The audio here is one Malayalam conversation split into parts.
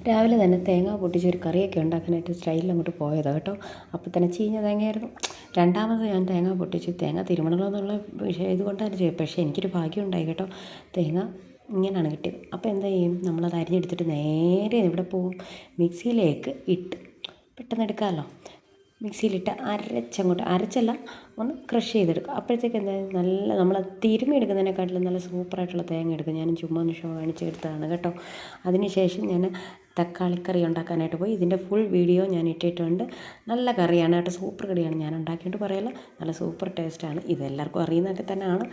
രാവിലെ തന്നെ തേങ്ങ പൊട്ടിച്ചൊരു കറിയൊക്കെ ഉണ്ടാക്കാനായിട്ട് സ്റ്റൈലിൽ അങ്ങോട്ട് പോയതാണ് കേട്ടോ. അപ്പോൾ തന്നെ ചീഞ്ഞ തേങ്ങയായിരുന്നു. രണ്ടാമത് ഞാൻ തേങ്ങ പൊട്ടിച്ച് തേങ്ങ തിരുമണല്ലോ എന്നുള്ള വിഷയം ഇതുകൊണ്ടാണ് ചെയ്തത്. പക്ഷേ എനിക്കൊരു ഭാഗ്യം ഉണ്ടായി കേട്ടോ. തേങ്ങ ഇങ്ങനെയാണ് കിട്ടിയത്. അപ്പോൾ എന്താ ചെയ്യും, നമ്മളത് അരിഞ്ഞെടുത്തിട്ട് നേരെ ഇവിടെ പോവും, മിക്സിയിലേക്ക് ഇട്ട് പെട്ടെന്ന് എടുക്കാമല്ലോ. മിക്സിയിലിട്ട് അരച്ചല്ല, ഒന്ന് ക്രഷ് ചെയ്തെടുക്കുക. അപ്പോഴത്തേക്ക് എന്താ നല്ല നമ്മൾ തിരുമ്മി എടുക്കുന്നതിനെക്കാട്ടിലും നല്ല സൂപ്പറായിട്ടുള്ള തേങ്ങ എടുക്കും. ഞാൻ ചുമ്മാ ഒന്ന് ഷോ കാണിച്ചെടുത്തതാണ് കേട്ടോ. അതിന് ശേഷം ഞാൻ തക്കാളിക്കറി ഉണ്ടാക്കാനായിട്ട് പോയി. ഇതിൻ്റെ ഫുൾ വീഡിയോ ഞാൻ ഇട്ടിട്ടുണ്ട്. നല്ല കറിയാണ് കേട്ടോ, സൂപ്പർ കറിയാണ്. ഞാൻ ഉണ്ടാക്കിയിട്ട് പറയല്ല, നല്ല സൂപ്പർ ടേസ്റ്റാണ്. ഇതെല്ലാവർക്കും അറിയുന്നതൊക്കെ തന്നെയാണ്.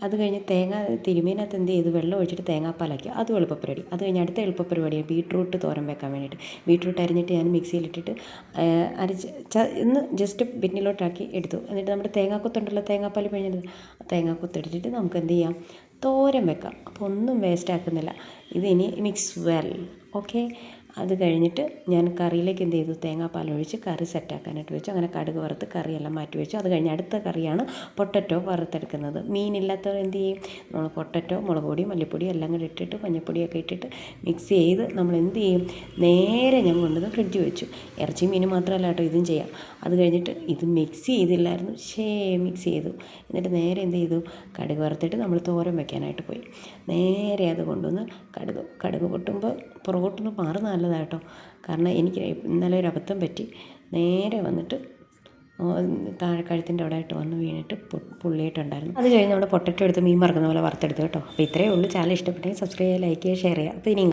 അത് കഴിഞ്ഞ് തേങ്ങ തിരുമീനകത്ത് എന്ത് ചെയ്ത് വെള്ളം ഒഴിച്ചിട്ട് തേങ്ങാപ്പാലാക്കി, അതും എളുപ്പപ്പരിപാടി. അത് കഴിഞ്ഞ് അടുത്ത എളുപ്പപ്പരിപാടിയാണ് ബീട്രൂട്ട് തോരൻ വെക്കാൻ വേണ്ടിയിട്ട്. ബീട്രൂട്ട് അരിഞ്ഞിട്ട് ഞാൻ മിക്സിയിലിട്ടിട്ട് ഒന്ന് ജസ്റ്റ് പിന്നിലോട്ടാക്കി എടുത്തു. എന്നിട്ട് നമ്മുടെ തേങ്ങാക്കൊത്തുണ്ടല്ലോ, തേങ്ങാപ്പാൽ പിഴിഞ്ഞത്, തേങ്ങാക്കൊത്തെടുത്തിട്ട് നമുക്ക് എന്ത് ചെയ്യാം, തോരൻ വെക്കാം. അപ്പോൾ ഒന്നും വേസ്റ്റ് ആക്കുന്നില്ല. ഇതിനി മിക്സ് വെൽ, ഓക്കെ. അത് കഴിഞ്ഞിട്ട് ഞാൻ കറിയിലേക്ക് എന്ത് ചെയ്തു, തേങ്ങാപ്പാൽ ഒഴിച്ച് കറി സെറ്റാക്കാനായിട്ട് വെച്ചു. അങ്ങനെ കടുക് വറുത്ത് കറിയെല്ലാം മാറ്റി വെച്ചു. അത് കഴിഞ്ഞ് അടുത്ത കറിയാണ് പൊട്ടറ്റോ വറുത്തെടുക്കുന്നത്. മീനില്ലാത്തവർ എന്ത് ചെയ്യും, നമ്മൾ പൊട്ടറ്റോ മുളക് പൊടി മല്ലിപ്പൊടി എല്ലാം കൂടി ഇട്ടിട്ട് മഞ്ഞൾപ്പൊടിയൊക്കെ ഇട്ടിട്ട് മിക്സ് ചെയ്ത് നമ്മൾ എന്ത് ചെയ്യും, നേരെ ഞാൻ കൊണ്ടുവന്ന് ഫ്രിഡ്ജിൽ വെച്ചു. ഇറച്ചി മീൻ മാത്രമല്ല കേട്ടോ, ഇതും ചെയ്യാം. അത് കഴിഞ്ഞിട്ട് ഇത് മിക്സ് ചെയ്തില്ലായിരുന്നു, മിക്സ് ചെയ്തു. എന്നിട്ട് നേരെ എന്ത് ചെയ്തു, കടുക് വറുത്തിട്ട് നമ്മൾ തോരൻ വെക്കാനായിട്ട് പോയി. നേരെ അത് കൊണ്ടുവന്ന് കടുക് പൊട്ടുമ്പോൾ പുറകോട്ടൊന്ന് മാറി നല്ലതാട്ടോ. കാരണം എനിക്ക് ഇന്നലെ ഒരു അബദ്ധം പറ്റി. നേരെ വന്നിട്ട് താഴെ കഴുത്തിൻ്റെ അവിടെ ആയിട്ട് വന്ന് വീണിട്ട് പുള്ളിയിട്ടുണ്ടായിരുന്നു. അത് കഴിഞ്ഞ് നമ്മുടെ പൊട്ടറ്റോ എടുത്ത് മീൻ വറുക്കുന്ന പോലെ വറുത്തെടുത്ത് കേട്ടോ. അപ്പോൾ ഇത്രയേ ഉള്ളൂ. ചാനൽ ഇഷ്ടപ്പെട്ടെങ്കിൽ സബ്സ്ക്രൈബ് ചെയ്യുക, ലൈക്ക് ചെയ്യുക, ഷെയർ ചെയ്യുക. അപ്പോൾ ഇനിയും